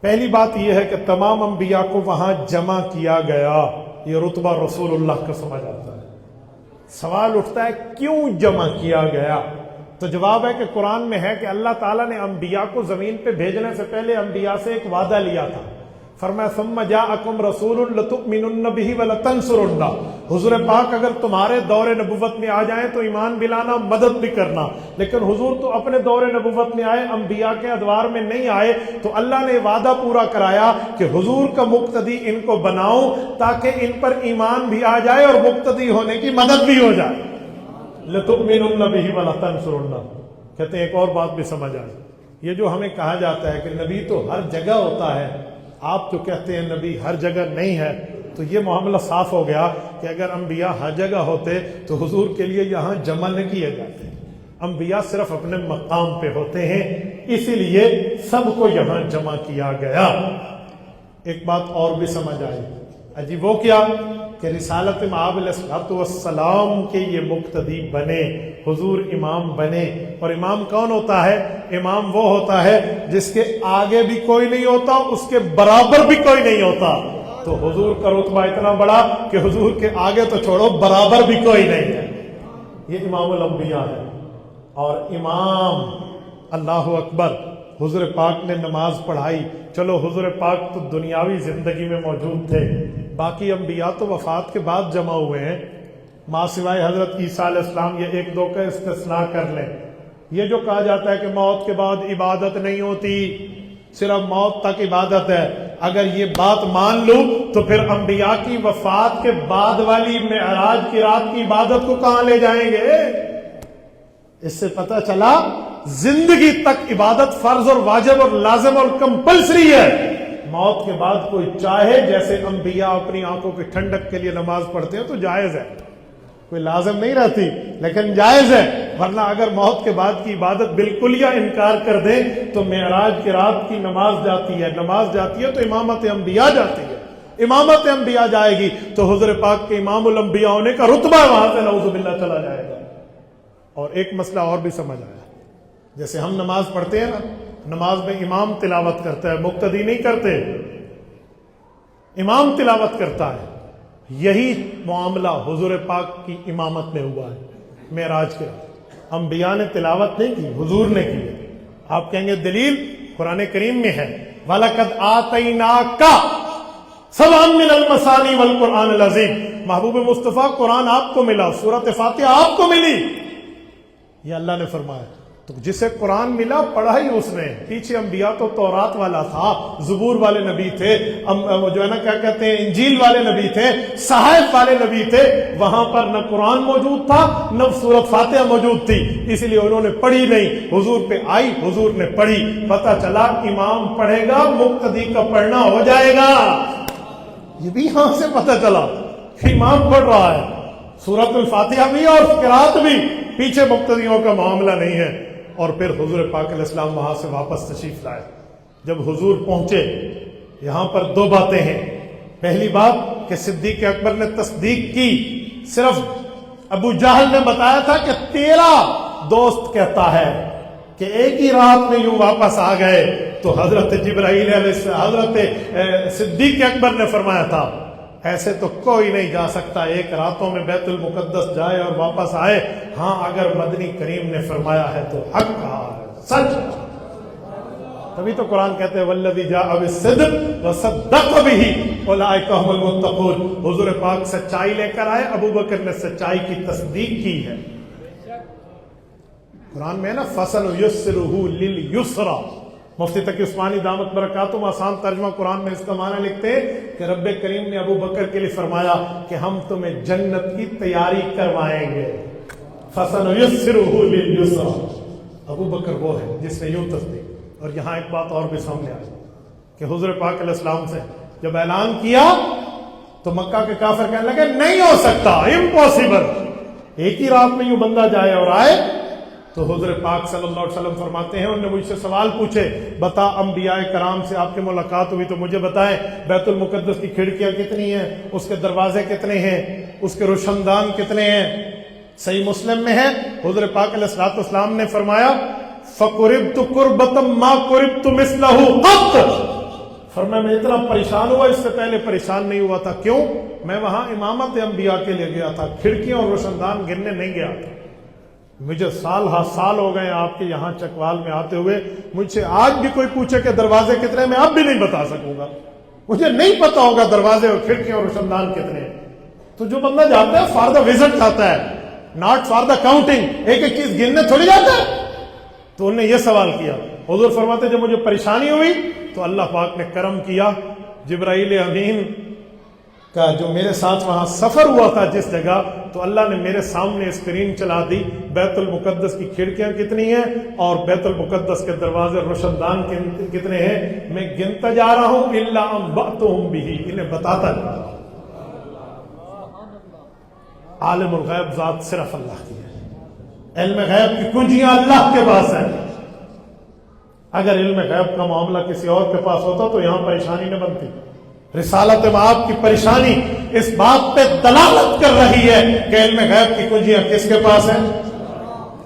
Speaker 1: پہلی بات یہ ہے کہ تمام انبیاء کو وہاں جمع کیا گیا، یہ رتبہ رسول اللہ کا سمجھ آتا ہے۔ سوال اٹھتا ہے کیوں جمع کیا گیا؟ تو جواب ہے کہ قرآن میں ہے کہ اللہ تعالیٰ نے انبیاء کو زمین پہ بھیجنے سے پہلے انبیاء سے ایک وعدہ لیا تھا۔ فرمایا ثم جاءکم رسول لتؤمنن بہ ولتنصرنہ، حضور پاک اگر تمہارے دور نبوت میں آ جائیں تو ایمان بھی لانا، مدد بھی کرنا، لیکن حضور تو اپنے دور نبوت میں آئے، انبیاء کے ادوار میں نہیں آئے، تو اللہ نے وعدہ پورا کرایا کہ حضور کا مقتدی ان کو بناؤں تاکہ ان پر ایمان بھی آ جائے اور مقتدی ہونے کی مدد بھی ہو جائے۔ لتؤمنن بہ ولتنصرنہ، کہتے ہیں ایک اور بات بھی سمجھ آئی، یہ جو ہمیں کہا جاتا ہے کہ نبی تو ہر جگہ ہوتا ہے، آپ تو کہتے ہیں نبی ہر جگہ نہیں ہے، تو یہ معاملہ صاف ہو گیا کہ اگر انبیاء ہر جگہ ہوتے تو حضور کے لیے یہاں جمع نہ کیے جاتے، انبیاء صرف اپنے مقام پہ ہوتے ہیں، اسی لیے سب کو یہاں جمع کیا گیا۔ ایک بات اور بھی سمجھ آئی، اجی وہ کیا کہ رسالت مآب علیہ السلام کے یہ مقتدی بنے، حضور امام بنے، اور امام کون ہوتا ہے؟ امام وہ ہوتا ہے جس کے آگے بھی کوئی نہیں ہوتا، اس کے برابر بھی کوئی نہیں ہوتا۔ تو حضور کا رتبہ اتنا بڑا کہ حضور کے آگے تو چھوڑو برابر بھی کوئی نہیں ہے، یہ امام الانبیاء ہے۔ اور امام، اللہ اکبر، حضور پاک نے نماز پڑھائی، چلو حضور پاک تو دنیاوی زندگی میں موجود تھے، باقی انبیاء تو وفات کے بعد جمع ہوئے ہیں، ماں سوائے حضرت عیسیٰ علیہ السلام، یہ 1 2 کا استثناء کر لیں۔ یہ جو کہا جاتا ہے کہ موت کے بعد عبادت نہیں ہوتی، صرف موت تک عبادت ہے، اگر یہ بات مان لوں تو پھر انبیاء کی وفات کے بعد والی معراج کی رات کی عبادت کو کہاں لے جائیں گے؟ اس سے پتہ چلا زندگی تک عبادت فرض اور واجب اور لازم اور کمپلسری ہے، موت کے بعد کوئی چاہے جیسے انبیاء اپنی آنکھوں کی ٹھنڈک کے لیے نماز پڑھتے ہیں تو جائز ہے، کوئی لازم نہیں رہتی لیکن جائز ہے، ورنہ اگر موت کے بعد کی عبادت بالکل یا انکار کر دیں تو معراج کی رات کی نماز جاتی ہے، نماز جاتی ہے تو امامت انبیاء جاتی ہے، امامت انبیاء جائے گی تو حضور پاک کے امام الانبیاء ہونے کا رتبہ وہاں سے نعوذ باللہ چلا جائے گا۔ اور ایک مسئلہ اور بھی سمجھ آیا، جیسے ہم نماز پڑھتے ہیں نا، نماز میں امام تلاوت کرتا ہے، مقتدی نہیں کرتے، امام تلاوت کرتا ہے، یہی معاملہ حضور پاک کی امامت میں ہوا ہے معراج کے رات، انبیاء نے تلاوت نہیں کی، حضور نے کی ہے۔ آپ کہیں گے دلیل قرآن کریم میں ہے، وَلَقَدْ آتَيْنَاكَ سَبْعًا مِّنَ الْمَثَانِي وَالْقُرْآنِ الْعَظِيمِ، محبوب مصطفیٰ قرآن آپ کو ملا، سورۃ فاتحہ آپ کو ملی، یہ اللہ نے فرمایا۔ تو جسے قرآن ملا پڑھا ہی اس نے، پیچھے انبیاء تو تورات والا تھا، زبور والے نبی تھے، جو ہے نا کیا کہتے ہیں انجیل والے نبی تھے، صحائف والے نبی تھے، وہاں پر نہ قرآن موجود تھا نہ سورۃ فاتحہ موجود تھی، اس لیے انہوں نے پڑھی نہیں، حضور پہ آئی، حضور نے پڑھی، پتہ چلا امام پڑھے گا مقتدی کا پڑھنا ہو جائے گا، یہ بھی یہاں سے پتہ چلا کہ امام پڑھ رہا ہے، سورۃ الفاتحہ بھی اور قرات بھی، پیچھے مقتدیوں کا معاملہ نہیں ہے۔ اور پھر حضور پاک علیہ السلام وہاں سے واپس تشریف لائے، جب حضور پہنچے یہاں پر 2 باتیں ہیں، پہلی بات کہ صدیق اکبر نے تصدیق کی، صرف ابو جہل نے بتایا تھا کہ تیرا دوست کہتا ہے کہ ایک ہی رات میں یوں واپس آ گئے، تو حضرت جبرائیل علیہ السلام، حضرت صدیق اکبر نے فرمایا تھا ایسے تو کوئی نہیں جا سکتا 1 راتوں میں بیت المقدس جائے اور واپس آئے، ہاں اگر مدنی کریم نے فرمایا ہے تو حق کہا ہے، سچ، تبھی تو قرآن کہتے ہیں والذی جاء بالصدق وصدق بہ اولئک هم المتقون، حضور پاک سچائی لے کر آئے، ابو بکر نے سچائی کی تصدیق کی ہے۔ قرآن میں ہے نا فَسَنُيَسِّرُهُ لِلْيُسْرَى. مفتی تقی عثمانی دامت برکاتہم آسان ترجمہ قرآن میں اس کا معنی لکھتے ہیں کہ رب کریم نے ابو بکر کے لیے فرمایا کہ ہم تمہیں جنت کی تیاری کروائیں گے. فَسَنُيَسِّرُهُ لِلْيُسْرَى. ابو بکر وہ ہے جس نے یوں تصدیق. اور یہاں ایک بات اور بھی سامنے آئی کہ حضور پاک علیہ السلام سے جب اعلان کیا تو مکہ کے کافر کہنے لگے نہیں ہو سکتا، امپاسبل، ایک ہی رات میں یوں بندہ جائے اور آئے. تو حضور پاک صلی اللہ علیہ وسلم فرماتے ہیں انہوں نے مجھ سے سوال پوچھے، بتا انبیاء کرام سے آپ کی ملاقات ہوئی تو مجھے بتائیں بیت المقدس کی کھڑکیاں کتنی ہیں، اس کے دروازے کتنے ہیں، اس کے روشندان کتنے ہیں. صحیح مسلم میں ہے حضور پاک علیہ الصلوۃ والسلام نے فرمایا فَقُرِبْتُ قُرْبَةً مَا قُرِبْتُ مِثْلَهُ قَطْ. فرمایا میں اتنا پریشان ہوا اس سے پہلے پریشان نہیں ہوا تھا. کیوں؟ میں وہاں امامت انبیاء کے لیے گیا تھا، کھڑکیاں اور روشندان گننے نہیں گیا تھا. مجھے سال ہو گئے آپ کے یہاں چکوال میں آتے ہوئے. مجھ سے آج بھی کوئی پوچھے کہ دروازے کتنے، میں اب بھی نہیں بتا سکوں گا. مجھے نہیں پتا ہوگا دروازے اور کھڑکیاں اور روشندان کتنے. تو جو بندہ جاتا ہے فار دا وزٹ جاتا ہے، ناٹ فار دا کاؤنٹنگ. ایک ایک چیز گننے تھوڑی جاتا ہے. تو انہوں نے یہ سوال کیا. حضور فرماتے جب مجھے پریشانی ہوئی تو اللہ پاک نے کرم کیا، جبرائیل امین کا جو میرے ساتھ وہاں سفر ہوا تھا جس جگہ، تو اللہ نے میرے سامنے اسکرین چلا دی بیت المقدس کی کھڑکیاں کتنی ہیں اور بیت المقدس کے دروازے روشندان کتنے ہیں. میں گنتا جا رہا ہوں الا انبأتهم به، انہیں بتاتا جا رہا ہوں. عالم الغیب ذات صرف اللہ کی ہے، علم غیب کی کنجیاں اللہ کے پاس ہیں. اگر علم غیب کا معاملہ کسی اور کے پاس ہوتا تو یہاں پریشانی نہ بنتی. رسالت آپ کی پریشانی اس بات پہ دلالت کر رہی ہے کہ علم غیب کی کنجیاں کس کے پاس ہیں؟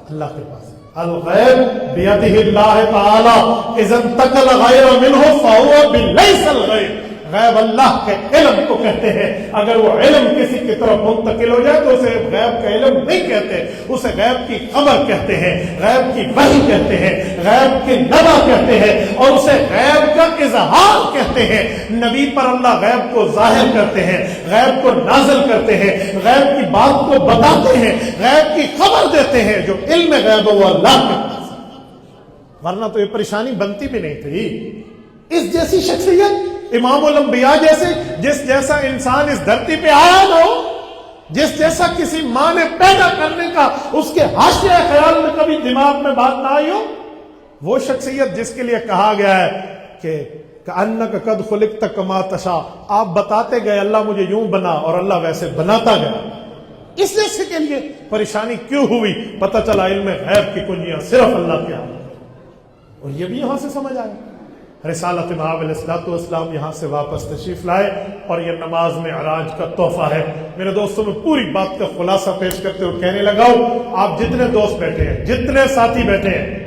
Speaker 1: اللہ کے پاس. الغیب بیدہ اللہ تعالی اذا انتقل غیر منہ فہو بلیس الغیب. غیب اللہ کے علم کو کہتے ہیں. اگر وہ علم کسی کی طرف منتقل ہو جائے تو اسے غیب کا علم نہیں کہتے، اسے غیب کی خبر کہتے ہیں، غیب کی وحی کہتے ہیں، غیب کی نبا کہتے ہیں، اور اسے غیب کا اظہار کہتے ہیں. نبی پر اللہ غیب کو ظاہر کرتے ہیں، غیب کو نازل کرتے ہیں، غیب کی بات کو بتاتے ہیں، غیب کی خبر دیتے ہیں. جو علم غیب وہ اللہ کے پاس، ورنہ تو یہ پریشانی بنتی بھی نہیں تھی. اس جیسی شخصیت امام الانبیاء جیسے، جس جیسا انسان اس دھرتی پہ آیا ہو، جس جیسا کسی ماں نے پیدا کرنے کا اس کے حاشیہ خیال میں کبھی دماغ میں بات نہ آئی ہو، وہ شخصیت جس کے لیے کہا گیا ہے کہ کأنک قد خلقت کما تشاء. آپ بتاتے گئے اللہ مجھے یوں بنا اور اللہ ویسے بناتا گیا. اس جیسے کے لیے پریشانی کیوں ہوئی؟ پتہ چلا علم غیب کی کنجیاں صرف اللہ کے ہاتھ. اور یہ بھی یہاں سے سمجھ آئے. رسالت مآب علیہ الصلوۃ والسلام یہاں سے واپس تشریف لائے اور یہ نماز معراج کا تحفہ ہے. میرے دوستوں میں پوری بات کا خلاصہ پیش کرتے ہوئے کہنے لگا ہوں، آپ جتنے دوست بیٹھے ہیں، جتنے ساتھی بیٹھے ہیں،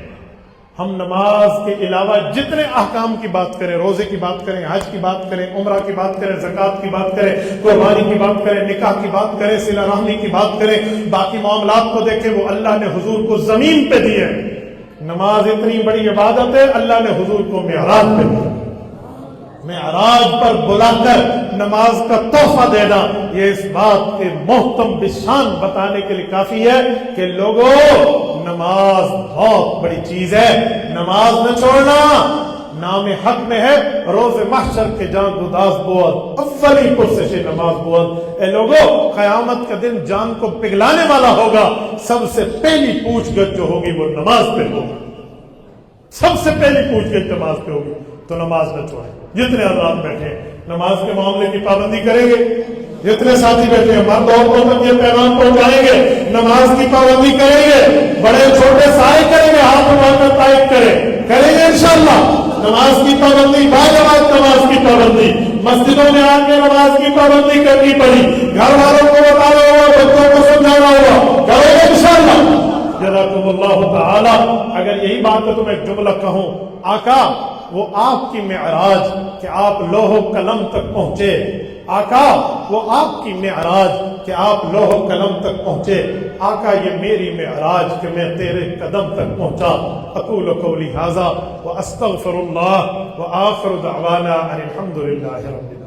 Speaker 1: ہم نماز کے علاوہ جتنے احکام کی بات کریں، روزے کی بات کریں، حج کی بات کریں، عمرہ کی بات کریں، زکوٰۃ کی بات کریں، قربانی کی بات کریں، نکاح کی بات کریں، صلہ رحمی کی بات کریں، باقی معاملات کو دیکھیں وہ اللہ نے حضور کو زمین پہ دیے. نماز اتنی بڑی عبادت ہے، اللہ نے حضور کو معراج پہ دیا. معراج پر بلا کر نماز کا تحفہ دینا، یہ اس بات کے محتم بشان بتانے کے لیے کافی ہے کہ لوگوں نماز بہت بڑی چیز ہے. نماز نہ چھوڑنا. نام حق میں ہے روز محشر کے جان گداز بود اولی پرسش نماز بود. اے لوگوں قیامت کا دن جان کو پگلانے والا ہوگا. سب سے پہلی پوچھ گچھ جو ہوگی وہ نماز پہ ہوگی. سب سے پہلی پوچھ گچھ نماز پہ ہوگی. تو نماز نہ چھوڑیں. جتنے حضرات بیٹھے نماز کے معاملے کی پابندی کریں گے، جتنے ساتھی بیٹھے ہیں مرد عورتوں تک یہ پیغام پہنچائیں گے، نماز کی پابندی کریں گے، بڑے چھوٹے سارے کریں گے، ہاتھ اٹھا کر تائید کریں گے انشاءاللہ. نماز کی پابندی، باجماعت نماز کی پابندی، مسجدوں میں آ کے نماز کی پابندی کرنی پڑی، گھر والوں کو بتانا ہوگا، بچوں کو سمجھانا ہوگا، کریں گے انشاءاللہ. جزاکم اللہ تعالی. اگر یہی بات ہے تو میں ایک جملہ کہوں، آقا وہ آپ کی معراج کہ آپ لوح و قلم تک پہنچے. آقا وہ آپ کی معراج کہ آپ لوح و قلم تک پہنچے. آقا یہ میری معراج کہ میں تیرے قدم تک پہنچا. اقول قولی ھذا واستغفر اللہ وآخر دعوانا ان الحمد للہ رب العالمین.